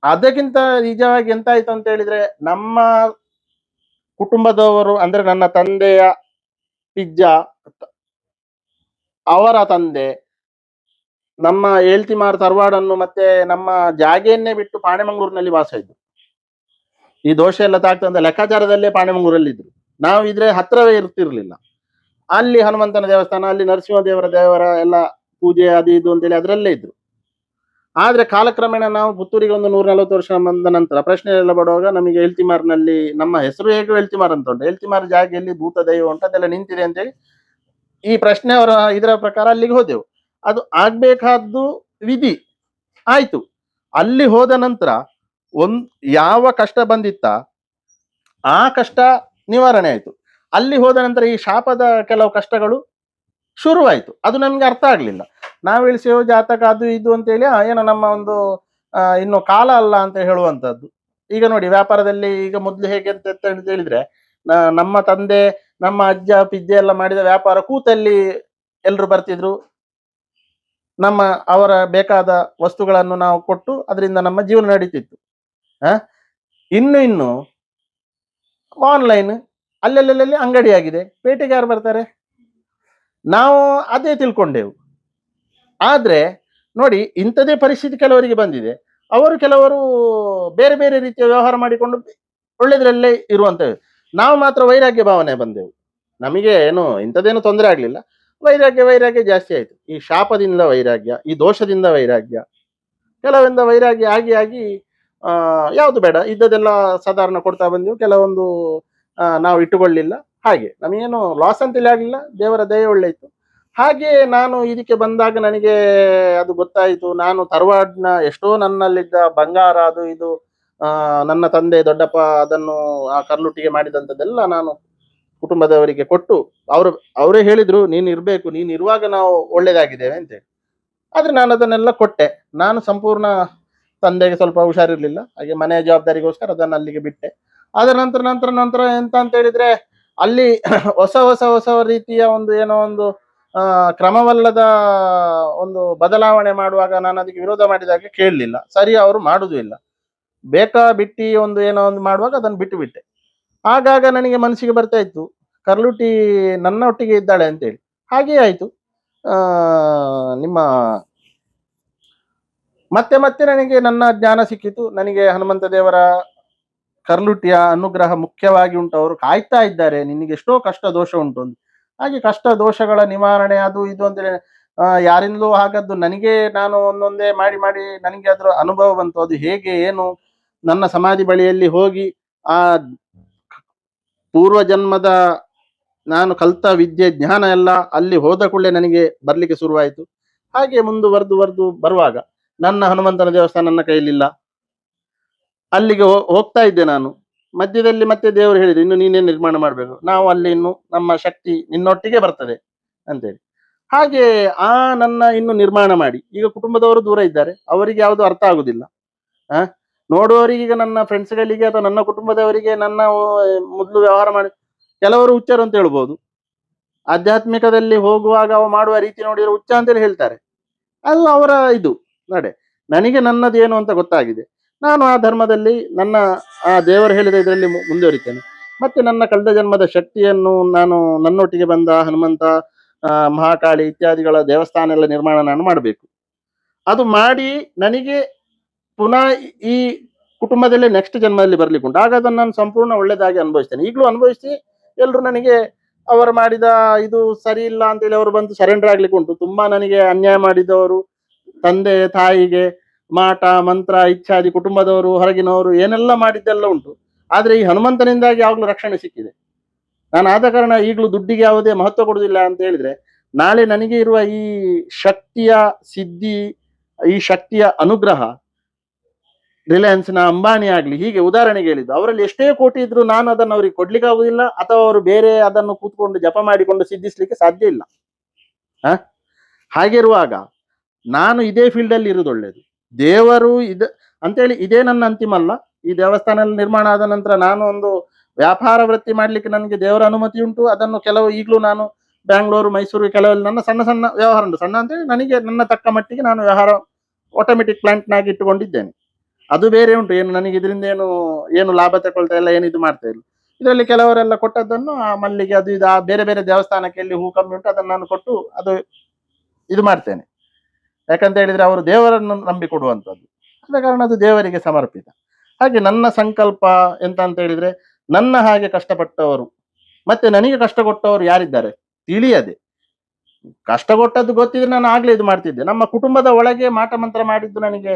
ಅದಕ್ಕಿಂತ ನಿಜವಾಗಿ ಎಂತ ಆಯ್ತು ಅಂತ ಹೇಳಿದ್ರೆ, ನಮ್ಮ ಕುಟುಂಬದವರು ಅಂದ್ರೆ ನನ್ನ ತಂದೆಯ ಪಿಜ್ಜ, ಅವರ ತಂದೆ, ನಮ್ಮ ಏಳ್ತಿಮಾರ್ ತರವಾಡನ್ನು ಮತ್ತೆ ನಮ್ಮ ಜಾಗೆಯನ್ನೇ ಬಿಟ್ಟು ಪಾಣೆಮಂಗ್ಳೂರಿನಲ್ಲಿ ವಾಸ ಇದ್ರು. ಈ ದೋಷ ಎಲ್ಲ ತಾಗ್ತಂತ ಲೆಕ್ಕಾಚಾರದಲ್ಲೇ ಪಾಣೆಮಂಗ್ಳೂರಲ್ಲಿ ಇದ್ರು. ನಾವು ಇದ್ರೆ ಹತ್ರವೇ ಇರ್ತಿರ್ಲಿಲ್ಲ. ಅಲ್ಲಿ ಹನುಮಂತನ ದೇವಸ್ಥಾನ, ಅಲ್ಲಿ ನರಸಿಂಹ ದೇವರ ಎಲ್ಲ ಪೂಜೆ ಅದು ಇದು ಅಂತೇಳಿ ಅದರಲ್ಲೇ ಇದ್ರು. ಆದ್ರೆ ಕಾಲಕ್ರಮೇಣ ನಾವು ಪುತ್ತೂರಿಗೆ ಒಂದು 140 ವರ್ಷ ಬಂದ ನಂತರ ಪ್ರಶ್ನೆ ಎಲ್ಲ ಬಡುವಾಗ ನಮಗೆ ಎಳ್ತಿಮಾರ್ನಲ್ಲಿ ನಮ್ಮ ಹೆಸರು ಹೇಗೆ ಎಳ್ತಿಮಾರ್ ಅಂತ ಉಂಟು, ಎಳ್ತಿಮಾರ್ ಜಾಗೆಯಲ್ಲಿ ಭೂತ ದೈವ ಉಂಟು ಅದೆಲ್ಲ ನಿಂತಿದೆ ಅಂತೇಳಿ ಈ ಪ್ರಶ್ನೆ ಅವರ ಇದರ ಪ್ರಕಾರ ಅಲ್ಲಿಗೆ ಹೋದೆವು. ಅದು ಆಗ್ಬೇಕಾದ್ದು ವಿಧಿ ಆಯ್ತು. ಅಲ್ಲಿ ಹೋದ ನಂತರ ಯಾವ ಕಷ್ಟ ಬಂದಿತ್ತ ಆ ಕಷ್ಟ ನಿವಾರಣೆ ಆಯ್ತು. ಅಲ್ಲಿ ಹೋದ ನಂತರ ಈ ಶಾಪದ ಕೆಲವು ಕಷ್ಟಗಳು ಶುರುವಾಯ್ತು. ಅದು ನಮ್ಗೆ ಅರ್ಥ ಆಗ್ಲಿಲ್ಲ. ನಾವು ಇಳಿಸೇವು ಜಾತಕ ಅದು ಇದು ಅಂತೇಳಿ ಏನೋ ನಮ್ಮ ಒಂದು ಇನ್ನು ಕಾಲ ಅಲ್ಲ ಅಂತ ಹೇಳುವಂಥದ್ದು. ಈಗ ನೋಡಿ ವ್ಯಾಪಾರದಲ್ಲಿ ಈಗ ಮೊದ್ಲು ಹೇಗೆ ಅಂತ ಹೇಳಿದ್ರೆ, ನಮ್ಮ ತಂದೆ ನಮ್ಮ ಅಜ್ಜ ಪಿಜ್ಜೆ ಎಲ್ಲ ಮಾಡಿದ ವ್ಯಾಪಾರ ಕೂತಲ್ಲಿ ಎಲ್ರು ಬರ್ತಿದ್ರು, ಅವರ ಬೇಕಾದ ವಸ್ತುಗಳನ್ನು ನಾವು ಕೊಟ್ಟು ಅದರಿಂದ ನಮ್ಮ ಜೀವನ ನಡೀತಿತ್ತು. ಇನ್ನು ಆನ್ಲೈನ್ ಅಲ್ಲೆಲ್ಲೆಲ್ಲಿ ಅಂಗಡಿ ಆಗಿದೆ, ಪೇಟೆಗೆ ಯಾರು ಬರ್ತಾರೆ? ನಾವು ಅದೇ ತಿಳ್ಕೊಂಡೆವು. ಆದ್ರೆ ನೋಡಿ ಇಂಥದೇ ಪರಿಸ್ಥಿತಿ ಕೆಲವರಿಗೆ ಬಂದಿದೆ. ಕೆಲವರು ಬೇರೆ ಬೇರೆ ರೀತಿಯ ವ್ಯವಹಾರ ಮಾಡಿಕೊಂಡು ಒಳ್ಳೆದ್ರಲ್ಲೇ ಇರುವಂತದ್ದು. ನಾವು ಮಾತ್ರ ವೈರಾಗ್ಯ ಭಾವನೆ ಬಂದೆವು. ನಮಗೆ ಏನು ಇಂಥದ್ದೇನು ತೊಂದರೆ ಆಗ್ಲಿಲ್ಲ, ವೈರಾಗ್ಯ ಜಾಸ್ತಿ ಆಯ್ತು. ಈ ಶಾಪದಿಂದ ವೈರಾಗ್ಯ, ಈ ದೋಷದಿಂದ ವೈರಾಗ್ಯ, ಕೆಲವಿಂದ ವೈರಾಗ್ಯ ಆಗಿ ಯಾವುದು ಬೇಡ ಇದ್ದದೆಲ್ಲ ಸಾಧಾರಣ ಕೊಡ್ತಾ ಬಂದೆವು. ಕೆಲವೊಂದು ನಾವು ಇಟ್ಟುಕೊಳ್ಳಿಲ್ಲ. ಹಾಗೆ ನಮಗೇನು ಲಾಸ್ ಅಂತೇಳಿ ಆಗ್ಲಿಲ್ಲ, ದೇವರ ದಯೆ ಒಳ್ಳೆ ಇತ್ತು. ಹಾಗೆ ನಾನು ಇದಕ್ಕೆ ಬಂದಾಗ ನನಗೆ ಅದು ಗೊತ್ತಾಯಿತು. ನಾನು ತರವಾಡ್ನ ಎಷ್ಟೋ ನನ್ನಲ್ಲಿದ್ದ ಬಂಗಾರ ಅದು ಇದು ನನ್ನ ತಂದೆ ದೊಡ್ಡಪ್ಪ ಅದನ್ನು ಆ ಕರ್ಲುಟ್ಟಿಗೆ ಮಾಡಿದಂಥದ್ದೆಲ್ಲ ನಾನು ಕುಟುಂಬದವರಿಗೆ ಕೊಟ್ಟು ಅವರೇ ಹೇಳಿದ್ರು, ನೀನು ಇರ್ಬೇಕು, ನೀನು ಇರುವಾಗ ನಾವು ಒಳ್ಳೇದಾಗಿದ್ದೇವೆ ಅಂತೇಳಿ. ಆದ್ರೆ ನಾನು ಅದನ್ನೆಲ್ಲ ಕೊಟ್ಟೆ. ನಾನು ಸಂಪೂರ್ಣ ತಂದೆಗೆ ಸ್ವಲ್ಪ ಹುಷಾರಿರ್ಲಿಲ್ಲ, ಹಾಗೆ ಮನೆಯ ಜವಾಬ್ದಾರಿಗೋಸ್ಕರ ಅದನ್ನು ಅಲ್ಲಿಗೆ ಬಿಟ್ಟೆ. ಅದರ ನಂತರ ಎಂತ ಅಂತ ಹೇಳಿದ್ರೆ ಅಲ್ಲಿ ಹೊಸ ರೀತಿಯ ಒಂದು ಏನೋ ಒಂದು ಕ್ರಮವಲ್ಲದ ಒಂದು ಬದಲಾವಣೆ ಮಾಡುವಾಗ ನಾನು ಅದಕ್ಕೆ ವಿರೋಧ ಮಾಡಿದಾಗ ಕೇಳಲಿಲ್ಲ, ಸರಿ ಅವರು ಮಾಡುದು ಇಲ್ಲ, ಬೇಕಾ ಬಿಟ್ಟಿ ಒಂದು ಏನೋ ಒಂದು ಮಾಡುವಾಗ ಅದನ್ನು ಬಿಟ್ಟು ಬಿಟ್ಟೆ. ಆಗಾಗ ನನಗೆ ಮನಸ್ಸಿಗೆ ಬರ್ತಾ ಇತ್ತು ಕರ್ಲುಟಿ ನನ್ನ ಒಟ್ಟಿಗೆ ಇದ್ದಾಳೆ ಅಂತೇಳಿ. ಹಾಗೇ ಆಯ್ತು. ಆ ನಿಮ್ಮ ಮತ್ತೆ ನನಗೆ ನನ್ನ ಜ್ಞಾನ ಸಿಕ್ಕಿತು. ನನಗೆ ಹನುಮಂತ ದೇವರ ಕರ್ಲುಟಿಯ ಅನುಗ್ರಹ ಮುಖ್ಯವಾಗಿ ಉಂಟು, ಅವರು ಕಾಯ್ತಾ ಇದ್ದಾರೆ, ನಿನಗೆ ಎಷ್ಟೋ ಕಷ್ಟ ದೋಷ ಉಂಟು ಅಂತ. ಹಾಗೆ ಕಷ್ಟ ದೋಷಗಳ ನಿವಾರಣೆ ಅದು ಇದು ಅಂತೇಳಿ ಯಾರಿಂದಲೂ ಹಾಗದ್ದು ನನಗೆ ನಾನು ಒಂದೊಂದೇ ಮಾಡಿ ನನಗೆ ಅದರ ಅನುಭವ ಬಂತು. ಅದು ಹೇಗೆ ಏನು ನನ್ನ ಸಮಾಧಿ ಬಳಿಯಲ್ಲಿ ಹೋಗಿ ಆ ಪೂರ್ವ ಜನ್ಮದ ನಾನು ಕಲ್ತ ವಿದ್ಯೆ ಜ್ಞಾನ ಎಲ್ಲ ಅಲ್ಲಿ ಹೋದ ಕೂಡಲೇ ನನಗೆ ಬರ್ಲಿಕ್ಕೆ ಶುರುವಾಯಿತು. ಹಾಗೆ ಮುಂದುವರೆದು ಬರುವಾಗ ನನ್ನ ಹನುಮಂತನ ದೇವಸ್ಥಾನ ನನ್ನ ಕೈಲಿಲ್ಲ, ಅಲ್ಲಿಗೆ ಹೋಗ್ತಾ ಇದ್ದೆ ನಾನು. ಮಧ್ಯದಲ್ಲಿ ಮತ್ತೆ ದೇವರು ಹೇಳಿದ್ರು, ಇನ್ನು ನೀನೇ ನಿರ್ಮಾಣ ಮಾಡಬೇಕು, ನಾವು ಅಲ್ಲಿ ಇನ್ನು ನಮ್ಮ ಶಕ್ತಿ ನಿನ್ನೊಟ್ಟಿಗೆ ಬರ್ತದೆ ಅಂತೇಳಿ. ಹಾಗೆ ನನ್ನ ಇನ್ನು ನಿರ್ಮಾಣ ಮಾಡಿ, ಈಗ ಕುಟುಂಬದವರು ದೂರ ಇದ್ದಾರೆ, ಅವರಿಗೆ ಯಾವುದು ಅರ್ಥ ಆಗುದಿಲ್ಲ. ನೋಡುವವರಿಗೆ, ಈಗ ನನ್ನ ಫ್ರೆಂಡ್ಸ್ಗಳಿಗೆ ಅಥವಾ ನನ್ನ ಕುಟುಂಬದವರಿಗೆ ನನ್ನ ಮೊದಲು ವ್ಯವಹಾರ ಮಾಡಿ ಕೆಲವರು ಹುಚ್ಚರು ಅಂತ ಹೇಳ್ಬೋದು. ಆಧ್ಯಾತ್ಮಿಕದಲ್ಲಿ ಹೋಗುವಾಗ ಅವ ಮಾಡುವ ರೀತಿ ನೋಡಿದ್ರೆ ಹುಚ್ಚ ಅಂತೇಳಿ ಹೇಳ್ತಾರೆ. ಅದು ಅವರ ಇದು ನಡೆ. ನನಗೆ ನನ್ನದು ಏನು ಅಂತ ಗೊತ್ತಾಗಿದೆ. ನಾನು ಆ ಧರ್ಮದಲ್ಲಿ ನನ್ನ ಆ ದೇವರು ಹೇಳಿದ ಇದರಲ್ಲಿ ಮುಂದುವರಿತೇನೆ. ಮತ್ತೆ ನನ್ನ ಕಳೆದ ಜನ್ಮದ ಶಕ್ತಿಯನ್ನು ನಾನು ನನ್ನೊಟ್ಟಿಗೆ ಬಂದ ಹನುಮಂತ, ಮಹಾಕಾಳಿ ಇತ್ಯಾದಿಗಳ ದೇವಸ್ಥಾನ ಎಲ್ಲ ನಿರ್ಮಾಣ ನಾನು ಮಾಡಬೇಕು. ಅದು ಮಾಡಿ ನನಗೆ ಪುನಃ ಈ ಕುಟುಂಬದಲ್ಲೇ ನೆಕ್ಸ್ಟ್ ಜನ್ಮದಲ್ಲಿ ಬರ್ಲಿಕ್ಕೆ ಉಂಟು. ಆಗ ಅದನ್ನು ನಾನು ಸಂಪೂರ್ಣ ಒಳ್ಳೇದಾಗಿ ಅನುಭವಿಸ್ತೇನೆ. ಈಗಲೂ ಅನುಭವಿಸಿ ಎಲ್ಲರೂ ನನಗೆ ಅವರು ಮಾಡಿದ ಇದು ಸರಿ ಇಲ್ಲ ಅಂತೇಳಿ ಅವರು ಬಂದು ಸರೆಂಡರ್ ಆಗ್ಲಿಕ್ಕೆ ಉಂಟು. ತುಂಬಾ ನನಗೆ ಅನ್ಯಾಯ ಮಾಡಿದವರು, ತಂದೆ ತಾಯಿಗೆ ಮಾಟ ಮಂತ್ರ ಇತ್ಯಾದಿ, ಕುಟುಂಬದವರು ಹೊರಗಿನವರು ಏನೆಲ್ಲ ಮಾಡಿದ್ದೆಲ್ಲ ಉಂಟು. ಆದ್ರೆ ಈ ಹನುಮಂತನಿಂದಾಗಿ ಯಾವಾಗಲೂ ರಕ್ಷಣೆ ಸಿಕ್ಕಿದೆ. ನಾನು ಆದ ಕಾರಣ ಈಗಲೂ ದುಡ್ಡಿಗೆ ಯಾವುದೇ ಮಹತ್ವ ಕೊಡುವುದಿಲ್ಲ ಅಂತ ಹೇಳಿದ್ರೆ, ನಾಳೆ ನನಗೆ ಇರುವ ಈ ಶಕ್ತಿಯ ಸಿದ್ಧಿ, ಈ ಶಕ್ತಿಯ ಅನುಗ್ರಹ, ರಿಲಯನ್ಸ್ನ ಅಂಬಾನಿ ಆಗ್ಲಿ, ಹೀಗೆ ಉದಾಹರಣೆಗೆ ಹೇಳಿದ್ದು, ಅವರಲ್ಲಿ ಎಷ್ಟೇ ಕೋಟಿ ಇದ್ರು ನಾನು ಅದನ್ನು ಅವ್ರಿಗೆ ಕೊಡ್ಲಿಕ್ಕೆ ಆಗುದಿಲ್ಲ, ಅಥವಾ ಅವರು ಬೇರೆ ಅದನ್ನು ಕೂತ್ಕೊಂಡು ಜಪ ಮಾಡಿಕೊಂಡು ಸಿದ್ಧಿಸ್ಲಿಕ್ಕೆ ಸಾಧ್ಯ ಇಲ್ಲ. ಹಾಗಿರುವಾಗ ನಾನು ಇದೇ ಫೀಲ್ಡ್ ಅಲ್ಲಿ ಇರುವುದು ಒಳ್ಳೇದು. ದೇವರು ಅಂತೇಳಿ ಇದೇ ನನ್ನ ಅಂತಿಮ ಅಲ್ಲ. ಈ ದೇವಸ್ಥಾನ ನಿರ್ಮಾಣ ಆದ ನಂತರ ನಾನು ಒಂದು ವ್ಯಾಪಾರ ವೃತ್ತಿ ಮಾಡ್ಲಿಕ್ಕೆ ನನಗೆ ದೇವರ ಅನುಮತಿ ಉಂಟು. ಅದನ್ನು ಕೆಲವು ಈಗಲೂ ನಾನು ಬ್ಯಾಂಗ್ಳೂರು, ಮೈಸೂರು ಕೆಲವೆಲ್ಲ ನನ್ನ ಸಣ್ಣ ಸಣ್ಣ ವ್ಯವಹಾರ ಉಂಟು. ಸಣ್ಣ ಅಂತೇಳಿ ನನಗೆ ನನ್ನ ತಕ್ಕ ಮಟ್ಟಿಗೆ ನಾನು ವ್ಯವಹಾರ ಆಟೋಮೆಟಿಕ್ ಪ್ಲಾಂಟ್ನಾಗಿ ಇಟ್ಟುಕೊಂಡಿದ್ದೇನೆ. ಅದು ಬೇರೆ ಉಂಟು. ಏನು ನನಗೆ ಇದರಿಂದ ಏನು ಲಾಭ ತಗೊಳ್ತಾ ಇಲ್ಲ, ಏನು ಇದು ಮಾಡ್ತಾ ಇಲ್ಲ. ಇದರಲ್ಲಿ ಕೆಲವರೆಲ್ಲ ಕೊಟ್ಟದ್ದನ್ನು ಆ ಮಲ್ಲಿಗೆ ಅದು ಇದು ಬೇರೆ ಬೇರೆ ದೇವಸ್ಥಾನಕ್ಕೆ ಎಲ್ಲಿ ಹೂ ಕಮ್ಮಿ ಉಂಟು ಅದನ್ನು ನಾನು ಕೊಟ್ಟು ಅದು ಇದು ಮಾಡ್ತೇನೆ. ಯಾಕಂತ ಹೇಳಿದ್ರೆ ಅವರು ದೇವರನ್ನು ನಂಬಿ ಕೊಡುವಂಥದ್ದು, ಆದ ಕಾರಣ ಅದು ದೇವರಿಗೆ ಸಮರ್ಪಿತ. ಹಾಗೆ ನನ್ನ ಸಂಕಲ್ಪ ಎಂತ ಅಂತ ಹೇಳಿದ್ರೆ, ನನ್ನ ಹಾಗೆ ಕಷ್ಟಪಟ್ಟವರು ಮತ್ತೆ ನನಗೆ ಕಷ್ಟ ಕೊಟ್ಟವರು ಯಾರಿದ್ದಾರೆ ತಿಳಿಯದೆ, ಕಷ್ಟ ಕೊಟ್ಟದ್ದು ಗೊತ್ತಿದ್ರೆ ನಾನು ಆಗ್ಲೇ ಇದು ಮಾಡ್ತಿದ್ದೆ. ನಮ್ಮ ಕುಟುಂಬದ ಒಳಗೆ ಮಾಟ ಮಂತ್ರ ಮಾಡಿದ್ದು ನನಗೆ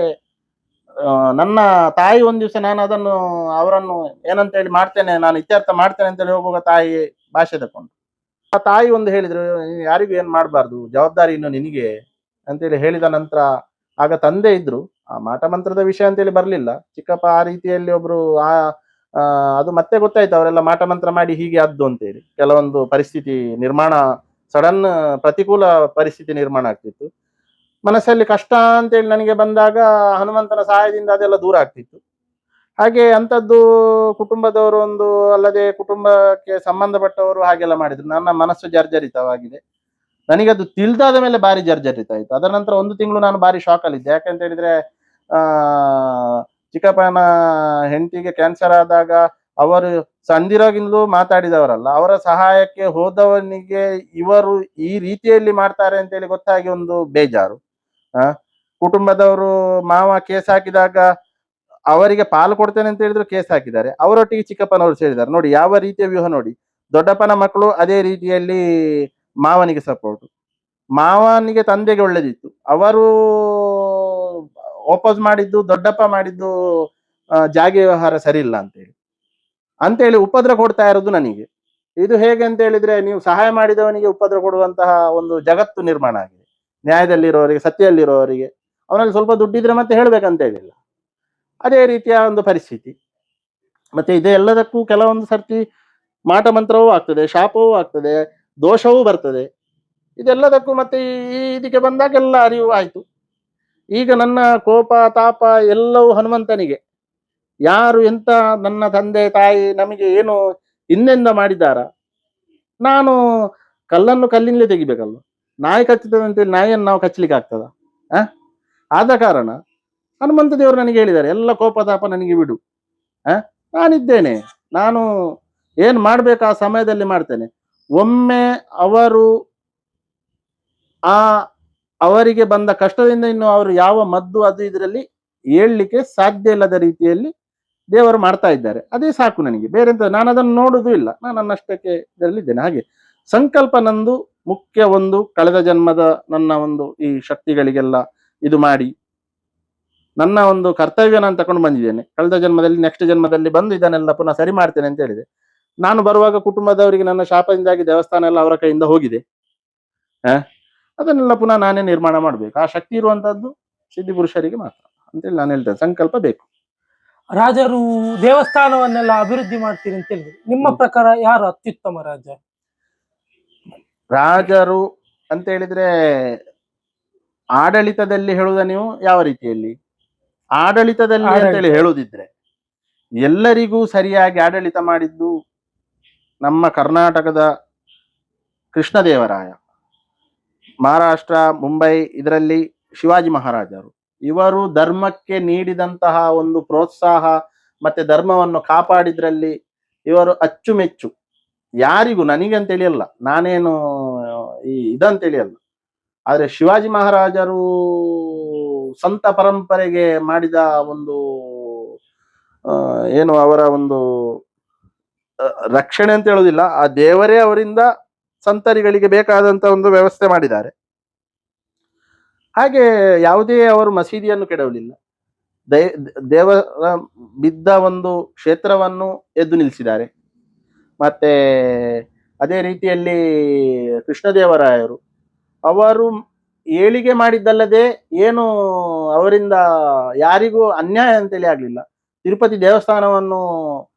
ನನ್ನ ತಾಯಿ ಒಂದ್ ದಿವಸ ನಾನು ಅದನ್ನು ಅವರನ್ನು ಏನಂತ ಹೇಳಿ ಮಾಡ್ತೇನೆ, ನಾನು ಇತ್ಯರ್ಥ ಮಾಡ್ತೇನೆ ಅಂತೇಳಿ ಹೋಗುವಾಗ ತಾಯಿ ಭಾಷೆ ತಕೊಂಡು, ಆ ತಾಯಿ ಒಂದು ಹೇಳಿದ್ರು, ಯಾರಿಗೂ ಏನ್ ಮಾಡಬಾರ್ದು, ಜವಾಬ್ದಾರಿ ಇನ್ನು ನಿನಗೆ ಅಂತೇಳಿ ಹೇಳಿದ ನಂತರ, ಆಗ ತಂದೆ ಇದ್ರು, ಆ ಮಾಟ ಮಂತ್ರದ ವಿಷಯ ಅಂತೇಳಿ ಬರ್ಲಿಲ್ಲ. ಚಿಕ್ಕಪ್ಪ ಆ ರೀತಿಯಲ್ಲಿ ಒಬ್ರು ಅದು ಮತ್ತೆ ಗೊತ್ತಾಯ್ತು ಅವರೆಲ್ಲ ಮಾಟ ಮಂತ್ರ ಮಾಡಿ ಹೀಗೆ ಆದ್ದು ಅಂತೇಳಿ. ಕೆಲವೊಂದು ಪರಿಸ್ಥಿತಿ ನಿರ್ಮಾಣ, ಸಡನ್ ಪ್ರತಿಕೂಲ ಪರಿಸ್ಥಿತಿ ನಿರ್ಮಾಣ ಆಗ್ತಿತ್ತು. ಮನಸ್ಸಲ್ಲಿ ಕಷ್ಟ ಅಂತೇಳಿ ನನಗೆ ಬಂದಾಗ ಹನುಮಂತನ ಸಹಾಯದಿಂದ ಅದೆಲ್ಲ ದೂರ ಆಗ್ತಿತ್ತು. ಹಾಗೆ ಅಂಥದ್ದು ಕುಟುಂಬದವರು ಒಂದು ಅಲ್ಲದೆ ಕುಟುಂಬಕ್ಕೆ ಸಂಬಂಧಪಟ್ಟವರು ಹಾಗೆಲ್ಲ ಮಾಡಿದ್ರು. ನನ್ನ ಮನಸ್ಸು ಜರ್ಜರಿತವಾಗಿದೆ. ನನಗದು ತಿಳಿದಾದ ಮೇಲೆ ಭಾರಿ ಜರ್ಜರಿತ ಆಯ್ತು. ಅದರ ನಂತರ 1 ತಿಂಗಳು ನಾನು ಭಾರಿ ಶಾಕ್ ಅಲ್ಲಿದ್ದೆ. ಯಾಕಂತ ಹೇಳಿದ್ರೆ ಚಿಕ್ಕಪ್ಪನ ಹೆಂಡತಿಗೆ ಕ್ಯಾನ್ಸರ್ ಆದಾಗ ಅವರು ಸಣ್ಣದಿರೋಗಿಂದಲೂ ಮಾತಾಡಿದವರಲ್ಲ, ಅವರ ಸಹಾಯಕ್ಕೆ ಹೋದವನಿಗೆ ಇವರು ಈ ರೀತಿಯಲ್ಲಿ ಮಾಡ್ತಾರೆ ಅಂತೇಳಿ ಗೊತ್ತಾಗಿ ಒಂದು ಬೇಜಾರು. ಕುಟುಂಬದವರು ಮಾವ ಕೇಸ್ ಹಾಕಿದಾಗ ಅವರಿಗೆ ಪಾಲು ಕೊಡ್ತೇನೆ ಅಂತ ಹೇಳಿದ್ರು, ಕೇಸ್ ಹಾಕಿದ್ದಾರೆ. ಅವರೊಟ್ಟಿಗೆ ಚಿಕ್ಕಪ್ಪನವರು ಸೇರಿದ್ದಾರೆ. ನೋಡಿ ಯಾವ ರೀತಿಯ ವ್ಯೂಹ ನೋಡಿ. ದೊಡ್ಡಪ್ಪನ ಮಕ್ಕಳು ಅದೇ ರೀತಿಯಲ್ಲಿ ಮಾವನಿಗೆ ಸಪೋರ್ಟ್, ಮಾವನಿಗೆ ತಂದೆಗೆ ಒಳ್ಳೇದಿತ್ತು, ಅವರು ವಾಪಸ್ ಮಾಡಿದ್ದು, ದೊಡ್ಡಪ್ಪ ಮಾಡಿದ್ದು ಜಾಗೆ ವ್ಯವಹಾರ ಸರಿ ಇಲ್ಲ ಅಂತೇಳಿ ಉಪದ್ರ ಕೊಡ್ತಾ ಇರೋದು ನನಗೆ. ಇದು ಹೇಗೆ ಅಂತ ಹೇಳಿದ್ರೆ, ನೀವು ಸಹಾಯ ಮಾಡಿದವನಿಗೆ ಉಪದ್ರ ಕೊಡುವಂತಹ ಒಂದು ಜಗತ್ತು ನಿರ್ಮಾಣ ಆಗಿದೆ. ನ್ಯಾಯದಲ್ಲಿರೋವರಿಗೆ, ಸತ್ಯದಲ್ಲಿರೋವರಿಗೆ, ಅವನಲ್ಲಿ ಸ್ವಲ್ಪ ದುಡ್ಡಿದ್ರೆ ಮತ್ತೆ ಹೇಳ್ಬೇಕಂತ ಹೇಳಿಲ್ಲ, ಅದೇ ರೀತಿಯ ಒಂದು ಪರಿಸ್ಥಿತಿ. ಮತ್ತೆ ಇದೆಲ್ಲದಕ್ಕೂ ಕೆಲವೊಂದು ಸರ್ತಿ ಮಾಟ ಮಂತ್ರವೂ ಆಗ್ತದೆ, ಶಾಪವೂ ಆಗ್ತದೆ, ದೋಷವೂ ಬರ್ತದೆ. ಇದೆಲ್ಲದಕ್ಕೂ ಮತ್ತೆ ಇದಕ್ಕೆ ಬಂದಾಗ ಎಲ್ಲ ಅರಿವು ಆಯ್ತು. ಈಗ ನನ್ನ ಕೋಪ ತಾಪ ಎಲ್ಲವೂ ಹನುಮಂತನಿಗೆ. ಯಾರು ಎಂತ ನನ್ನ ತಂದೆ ತಾಯಿ ನಮಗೆ ಏನು ಹಿಂದೆಂದ ಮಾಡಿದ್ದಾರ, ನಾನು ಕಲ್ಲನ್ನು ಕಲ್ಲಿಂದಲೇ ತೆಗಿಬೇಕಲ್ವ? ನಾಯಿ ಕಚ್ಚುತ್ತದೆ ಅಂತೇಳಿ ನಾಯಿಯನ್ನು ನಾವು ಕಚ್ಚಲಿಕ್ಕೆ ಆಗ್ತದ? ಆದ ಕಾರಣ ಹನುಮಂತ ದೇವರು ನನಗೆ ಹೇಳಿದ್ದಾರೆ, ಎಲ್ಲ ಕೋಪತಾಪ ನನಗೆ ಬಿಡು, ನಾನಿದ್ದೇನೆ, ನಾನು ಏನ್ ಮಾಡ್ಬೇಕು ಆ ಸಮಯದಲ್ಲಿ ಮಾಡ್ತೇನೆ. ಒಮ್ಮೆ ಅವರು ಆ ಅವರಿಗೆ ಬಂದ ಕಷ್ಟದಿಂದ ಇನ್ನು ಅವರು ಯಾವ ಮದ್ದು ಅದು ಇದರಲ್ಲಿ ಹೇಳಲಿಕ್ಕೆ ಸಾಧ್ಯ ಇಲ್ಲದ ರೀತಿಯಲ್ಲಿ ದೇವರು ಮಾಡ್ತಾ ಇದ್ದಾರೆ. ಅದೇ ಸಾಕು ನನಗೆ, ಬೇರೆಂತ ನಾನು ಅದನ್ನು ನೋಡುದು ಇಲ್ಲ, ನಾನು ನನ್ನಷ್ಟಕ್ಕೆ ಇದರಲ್ಲಿದ್ದೇನೆ. ಹಾಗೆ ಸಂಕಲ್ಪ ನಂದು ಮುಖ್ಯ. ಒಂದು ಕಳೆದ ಜನ್ಮದ ನನ್ನ ಒಂದು ಈ ಶಕ್ತಿಗಳಿಗೆಲ್ಲ ಇದು ಮಾಡಿ ನನ್ನ ಒಂದು ಕರ್ತವ್ಯನ ತಕೊಂಡು ಬಂದಿದ್ದೇನೆ. ಕಳೆದ ಜನ್ಮದಲ್ಲಿ ನೆಕ್ಸ್ಟ್ ಜನ್ಮದಲ್ಲಿ ಬಂದು ಇದನ್ನೆಲ್ಲ ಪುನಃ ಸರಿ ಮಾಡ್ತೇನೆ ಅಂತ ಹೇಳಿದೆ. ನಾನು ಬರುವಾಗ ಕುಟುಂಬದವರಿಗೆ ನನ್ನ ಶಾಪದಿಂದಾಗಿ ದೇವಸ್ಥಾನ ಎಲ್ಲ ಅವರ ಕೈಯಿಂದ ಹೋಗಿದೆ. ಅದನ್ನೆಲ್ಲ ಪುನಃ ನಾನೇ ನಿರ್ಮಾಣ ಮಾಡ್ಬೇಕು. ಆ ಶಕ್ತಿ ಇರುವಂತದ್ದು ಸಿದ್ಧಿ ಪುರುಷರಿಗೆ ಮಾತ್ರ ಅಂತೇಳಿ ನಾನು ಹೇಳ್ತೇನೆ. ಸಂಕಲ್ಪ ಬೇಕು.
ರಾಜರು ದೇವಸ್ಥಾನವನ್ನೆಲ್ಲ ಅಭಿವೃದ್ಧಿ ಮಾಡ್ತೀರಿ ಅಂತ ಹೇಳಿದ್ರು, ನಿಮ್ಮ ಪ್ರಕಾರ ಯಾರು ಅತ್ಯುತ್ತಮ ರಾಜ?
ರಾಜರು ಅಂತ ಹೇಳಿದ್ರೆ ಆಡಳಿತದಲ್ಲಿ ಹೇಳುದ ನೀವು ಯಾವ ರೀತಿಯಲ್ಲಿ? ಆಡಳಿತದಲ್ಲಿ ಅಂತೇಳಿ ಹೇಳುದಿದ್ರೆ ಎಲ್ಲರಿಗೂ ಸರಿಯಾಗಿ ಆಡಳಿತ ಮಾಡಿದ್ದು ನಮ್ಮ ಕರ್ನಾಟಕದ ಕೃಷ್ಣದೇವರಾಯ, ಮಹಾರಾಷ್ಟ್ರ ಮುಂಬೈ ಇದರಲ್ಲಿ ಶಿವಾಜಿ ಮಹಾರಾಜರು. ಇವರು ಧರ್ಮಕ್ಕೆ ನೀಡಿದಂತಹ ಒಂದು ಪ್ರೋತ್ಸಾಹ ಮತ್ತೆ ಧರ್ಮವನ್ನು ಕಾಪಾಡಿದ್ರಲ್ಲಿ ಇವರು ಅಚ್ಚುಮೆಚ್ಚು. ಯಾರಿಗೂ, ನನಗಂತೇಳಿ ಅಲ್ಲ, ನಾನೇನು ಇದಂತೇಳಿ ಅಲ್ಲ, ಆದ್ರೆ ಶಿವಾಜಿ ಮಹಾರಾಜರು ಸಂತ ಪರಂಪರೆಗೆ ಮಾಡಿದ ಒಂದು ಏನು ಅವರ ಒಂದು ರಕ್ಷಣೆ ಅಂತ ಹೇಳುದಿಲ್ಲ, ಆ ದೇವರೇ ಅವರಿಂದ ಸಂತರಿಗಳಿಗೆ ಬೇಕಾದಂತ ಒಂದು ವ್ಯವಸ್ಥೆ ಮಾಡಿದ್ದಾರೆ. ಹಾಗೆ ಯಾವುದೇ ಅವರು ಮಸೀದಿಯನ್ನು ಕೆಡವಲಿಲ್ಲ, ದೇವರ ಬಿದ್ದ ಒಂದು ಕ್ಷೇತ್ರವನ್ನು ಎದ್ದು ನಿಲ್ಲಿಸಿದ್ದಾರೆ. ಮತ್ತೆ ಅದೇ ರೀತಿಯಲ್ಲಿ ಕೃಷ್ಣದೇವರಾಯರು ಅವರು ಏಳಿಗೆ ಮಾಡಿದ್ದಲ್ಲದೆ ಏನು ಅವರಿಂದ ಯಾರಿಗೂ ಅನ್ಯಾಯ ಅಂತೇಳಿ ಆಗ್ಲಿಲ್ಲ. ತಿರುಪತಿ ದೇವಸ್ಥಾನವನ್ನು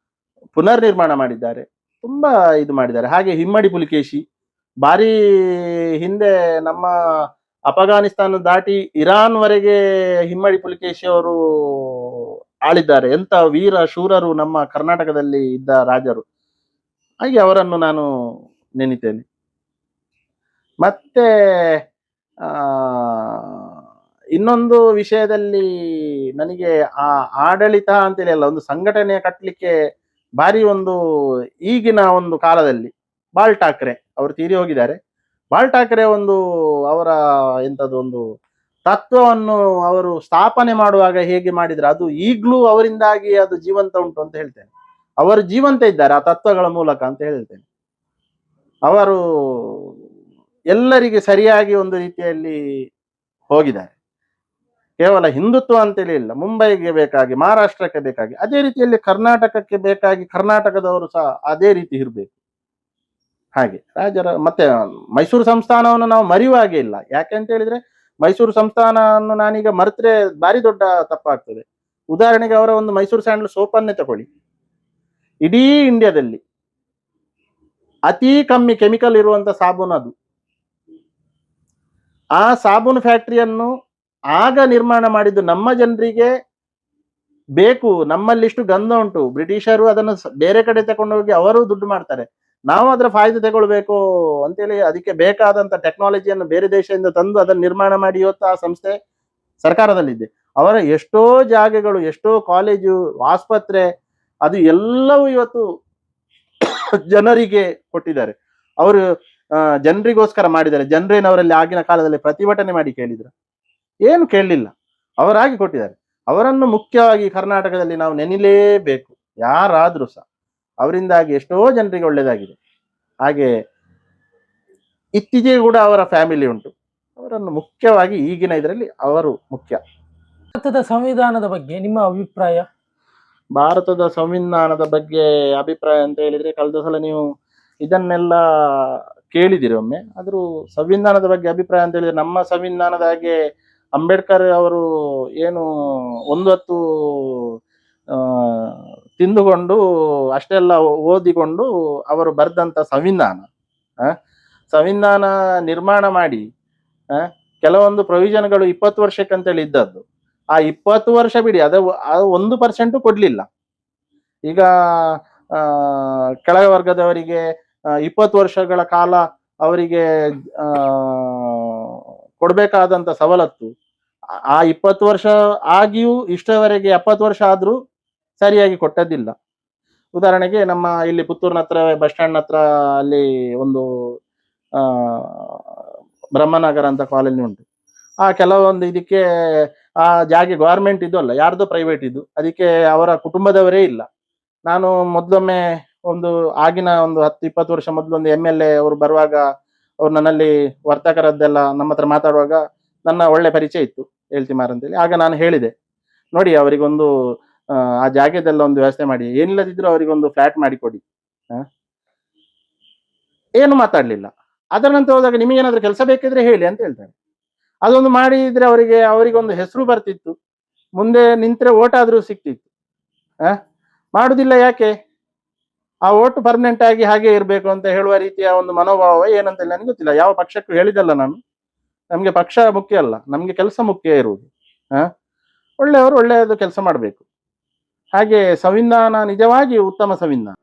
ಪುನರ್ ನಿರ್ಮಾಣ ಮಾಡಿದ್ದಾರೆ, ತುಂಬಾ ಇದು ಮಾಡಿದ್ದಾರೆ. ಹಾಗೆ ಹಿಮ್ಮಡಿ ಪುಲಿಕೇಶಿ ಬಾರಿ ಹಿಂದೆ ನಮ್ಮ ಅಫಘಾನಿಸ್ತಾನ ದಾಟಿ ಇರಾನ್ ವರೆಗೆ ಹಿಮ್ಮಡಿ ಪುಲಿಕೇಶಿ ಅವರು ಆಳಿದ್ದಾರೆ. ಎಂತ ವೀರ ಶೂರರು ನಮ್ಮ ಕರ್ನಾಟಕದಲ್ಲಿ ಇದ್ದ ರಾಜರು. ಹಾಗೆ ಅವರನ್ನು ನಾನು ನೆನಿತೇನೆ. ಮತ್ತೆ ಇನ್ನೊಂದು ವಿಷಯದಲ್ಲಿ ನನಗೆ ಆ ಆಡಳಿತ ಅಂತೇಳಿ ಅಲ್ಲ, ಒಂದು ಸಂಘಟನೆ ಕಟ್ಟಲಿಕ್ಕೆ ಭಾರಿ ಒಂದು ಈಗಿನ ಒಂದು ಕಾಲದಲ್ಲಿ ಬಾಳ್ ಠಾಕ್ರೆ ಅವರು ತೀರಿ ಹೋಗಿದ್ದಾರೆ. ಬಾಳ್ ಠಾಕ್ರೆ ಒಂದು ಅವರ ಎಂಥದ್ದು ಒಂದು ತತ್ವವನ್ನು ಅವರು ಸ್ಥಾಪನೆ ಮಾಡುವಾಗ ಹೇಗೆ ಮಾಡಿದ್ರೆ ಅದು ಈಗ್ಲೂ ಅವರಿಂದಾಗಿ ಅದು ಜೀವಂತ ಉಂಟು ಅಂತ ಹೇಳ್ತೇನೆ. ಅವರು ಜೀವಂತ ಇದ್ದಾರೆ ಆ ತತ್ವಗಳ ಮೂಲಕ ಅಂತ ಹೇಳ್ತೇನೆ. ಅವರು ಎಲ್ಲರಿಗೆ ಸರಿಯಾಗಿ ಒಂದು ರೀತಿಯಲ್ಲಿ ಹೋಗಿದ್ದಾರೆ. ಕೇವಲ ಹಿಂದುತ್ವ ಅಂತೇಳಿ ಇಲ್ಲ, ಮುಂಬೈಗೆ ಬೇಕಾಗಿ, ಮಹಾರಾಷ್ಟ್ರಕ್ಕೆ ಬೇಕಾಗಿ, ಅದೇ ರೀತಿಯಲ್ಲಿ ಕರ್ನಾಟಕಕ್ಕೆ ಬೇಕಾಗಿ ಕರ್ನಾಟಕದವರು ಸಹ ಅದೇ ರೀತಿ ಇರಬೇಕು. ಹಾಗೆ ರಾಜರ ಮತ್ತೆ ಮೈಸೂರು ಸಂಸ್ಥಾನವನ್ನು ನಾವು ಮರೆಯುವ ಹಾಗೆ ಇಲ್ಲ. ಯಾಕೆ ಅಂತ ಹೇಳಿದ್ರೆ ಮೈಸೂರು ಸಂಸ್ಥಾನವನ್ನು ನಾನೀಗ ಮರೆತರೆ ಭಾರಿ ದೊಡ್ಡ ತಪ್ಪಾಗ್ತದೆ. ಉದಾಹರಣೆಗೆ ಅವರ ಒಂದು ಮೈಸೂರು ಸ್ಯಾಂಡಲ್ ಸೋಪನ್ನೇ ತಗೊಳ್ಳಿ, ಇಡೀ ಇಂಡಿಯಾದಲ್ಲಿ ಅತಿ ಕಮ್ಮಿ ಕೆಮಿಕಲ್ ಇರುವಂತ ಸಾಬೂನು ಅದು. ಆ ಸಾಬೂನು ಫ್ಯಾಕ್ಟರಿಯನ್ನು ಆಗ ನಿರ್ಮಾಣ ಮಾಡಿದ್ದು ನಮ್ಮ ಜನರಿಗೆ ಬೇಕು, ನಮ್ಮಲ್ಲಿಷ್ಟು ಗಂಧ ಉಂಟು, ಬ್ರಿಟಿಷರು ಅದನ್ನು ಬೇರೆ ಕಡೆ ತಗೊಂಡೋಗಿ ಅವರು ದುಡ್ಡು ಮಾಡ್ತಾರೆ, ನಾವು ಅದರ ಫಾಯ್ದೆ ತಗೊಳ್ಬೇಕು ಅಂತೇಳಿ ಅದಕ್ಕೆ ಬೇಕಾದಂತ ಟೆಕ್ನಾಲಜಿಯನ್ನು ಬೇರೆ ದೇಶದಿಂದ ತಂದು ಅದನ್ನು ನಿರ್ಮಾಣ ಮಾಡಿ ಇವತ್ತು ಆ ಸಂಸ್ಥೆ ಸರ್ಕಾರದಲ್ಲಿದೆ. ಅವರ ಎಷ್ಟೋ ಜಾಗಗಳು, ಎಷ್ಟೋ ಕಾಲೇಜು, ಆಸ್ಪತ್ರೆ ಅದು ಎಲ್ಲವೂ ಇವತ್ತು ಜನರಿಗೆ ಕೊಟ್ಟಿದ್ದಾರೆ. ಅವರು ಜನರಿಗೋಸ್ಕರ ಮಾಡಿದ್ದಾರೆ. ಜನರೇನವರಲ್ಲಿ ಆಗಿನ ಕಾಲದಲ್ಲಿ ಪ್ರತಿಭಟನೆ ಮಾಡಿ ಕೇಳಿದ್ರು? ಏನು ಕೇಳಲಿಲ್ಲ, ಅವರಾಗಿ ಕೊಟ್ಟಿದ್ದಾರೆ. ಅವರನ್ನು ಮುಖ್ಯವಾಗಿ ಕರ್ನಾಟಕದಲ್ಲಿ ನಾವು ನೆನಿಲೇಬೇಕು, ಯಾರಾದ್ರೂ ಸಹ. ಅವರಿಂದಾಗಿ ಎಷ್ಟೋ ಜನರಿಗೆ ಒಳ್ಳೇದಾಗಿದೆ. ಹಾಗೆ ಇತ್ತೀಚೆಗೆ ಕೂಡ ಅವರ ಫ್ಯಾಮಿಲಿ ಉಂಟು, ಅವರನ್ನು ಮುಖ್ಯವಾಗಿ ಈಗಿನ ಇದರಲ್ಲಿ ಅವರು ಮುಖ್ಯ.
ಭಾರತದ ಸಂವಿಧಾನದ ಬಗ್ಗೆ ನಿಮ್ಮ ಅಭಿಪ್ರಾಯ?
ಭಾರತದ ಸಂವಿಧಾನದ ಬಗ್ಗೆ ಅಭಿಪ್ರಾಯ ಅಂತ ಹೇಳಿದ್ರೆ, ಕಳೆದ ಸಲ ನೀವು ಇದನ್ನೆಲ್ಲ ಕೇಳಿದಿರಿ ಒಮ್ಮೆ. ಆದ್ರೂ ಸಂವಿಧಾನದ ಬಗ್ಗೆ ಅಭಿಪ್ರಾಯ ಅಂತ ಹೇಳಿದ್ರೆ, ನಮ್ಮ ಸಂವಿಧಾನದ ಹಾಗೆ ಅಂಬೇಡ್ಕರ್ ಅವರು ಏನು ಒಂದು ಹೊತ್ತು ತಿಂದುಕೊಂಡು ಅಷ್ಟೆಲ್ಲ ಓದಿಕೊಂಡು ಅವರು ಬರೆದಂತ ಸಂವಿಧಾನ ನಿರ್ಮಾಣ ಮಾಡಿ ಕೆಲವೊಂದು ಪ್ರೊವಿಷನ್ಗಳು 20 ವರ್ಷಕ್ಕಂತೇಳಿ ಇದ್ದದ್ದು. ಆ 20 ವರ್ಷ ಬಿಡಿ, ಅದು 1% ಕೊಡ್ಲಿಲ್ಲ. ಈಗ ಆ, ಕೆಳ ವರ್ಗದವರಿಗೆ 20 ವರ್ಷಗಳ ಕಾಲ ಅವರಿಗೆ ಆ, ಕೊಡ್ಬೇಕಾದಂತ ಸವಲತ್ತು ಆ 20 ವರ್ಷ ಆಗಿಯೂ ಇಷ್ಟವರೆಗೆ 70 ವರ್ಷ ಆದ್ರೂ ಸರಿಯಾಗಿ ಕೊಟ್ಟದ್ದಿಲ್ಲ. ಉದಾಹರಣೆಗೆ ನಮ್ಮ ಇಲ್ಲಿ ಪುತ್ತೂರಿನ ಹತ್ರ ಬಸ್ ಸ್ಟ್ಯಾಂಡ್ ಹತ್ರ ಅಲ್ಲಿ ಒಂದು ಆ ಬ್ರಹ್ಮನಗರ ಅಂತ ಕಾಲೋನಿ ಉಂಟು. ಆ ಕೆಲವೊಂದು ಇದಕ್ಕೆ ಆ ಜಾಗೆ ಗವರ್ಮೆಂಟ್ ಇದು ಅಲ್ಲ, ಯಾರ್ದೋ ಪ್ರೈವೇಟ್ ಇದು, ಅದಕ್ಕೆ ಅವರ ಕುಟುಂಬದವರೇ ಇಲ್ಲ. ನಾನು ಮೊದಲೊಮ್ಮೆ ಒಂದು ಆಗಿನ ಒಂದು 10-20 ವರ್ಷ ಮೊದಲೊಂದು MLA ಅವರು ಬರುವಾಗ ಅವ್ರು ನನ್ನಲ್ಲಿ ವರ್ತಕರದ್ದೆಲ್ಲ ನಮ್ಮ ಹತ್ರ ಮಾತಾಡುವಾಗ ನನ್ನ ಒಳ್ಳೆ ಪರಿಚಯ ಇತ್ತು ಹೇಳ್ತಿಮಾರ್ ಅಂತೇಳಿ. ಆಗ ನಾನು ಹೇಳಿದೆ, ನೋಡಿ ಅವರಿಗೊಂದು ಆ ಜಾಗದೆಲ್ಲ ಒಂದು ವ್ಯವಸ್ಥೆ ಮಾಡಿ, ಏನಿಲ್ಲದಿದ್ರು ಅವರಿಗೊಂದು ಫ್ಲಾಟ್ ಮಾಡಿಕೊಡಿ. ಏನು ಮಾತಾಡ್ಲಿಲ್ಲ. ಅದರ ನಂತರ ಹೋದಾಗ ನಿಮಗೇನಾದ್ರೂ ಕೆಲಸ ಬೇಕಿದ್ರೆ ಹೇಳಿ ಅಂತ ಹೇಳ್ತಾರೆ. ಅದೊಂದು ಮಾಡಿದ್ರೆ ಅವರಿಗೊಂದು ಹೆಸರು ಬರ್ತಿತ್ತು, ಮುಂದೆ ನಿಂತ್ರೆ ಓಟ್ ಆದ್ರೂ ಸಿಕ್ತಿತ್ತು. ಮಾಡುದಿಲ್ಲ ಯಾಕೆ? ಆ ಓಟ್ ಪರ್ಮನೆಂಟ್ ಆಗಿ ಹಾಗೆ ಇರಬೇಕು ಅಂತ ಹೇಳುವ ರೀತಿಯ ಒಂದು ಮನೋಭಾವ ಏನಂತ ನನಗೆ ಗೊತ್ತಿಲ್ಲ. ಯಾವ ಪಕ್ಷಕ್ಕೂ ಹೇಳಿದಲ್ಲ ನಾನು. ನಮ್ಗೆ ಪಕ್ಷ ಮುಖ್ಯ ಅಲ್ಲ, ನಮ್ಗೆ ಕೆಲಸ ಮುಖ್ಯ ಇರುವುದು. ಒಳ್ಳೆಯವರು ಒಳ್ಳೆಯದು ಕೆಲಸ ಮಾಡಬೇಕು. ಹಾಗೆ ಸಂವಿಧಾನ ನಿಜವಾಗಿ ಉತ್ತಮ ಸಂವಿಧಾನ.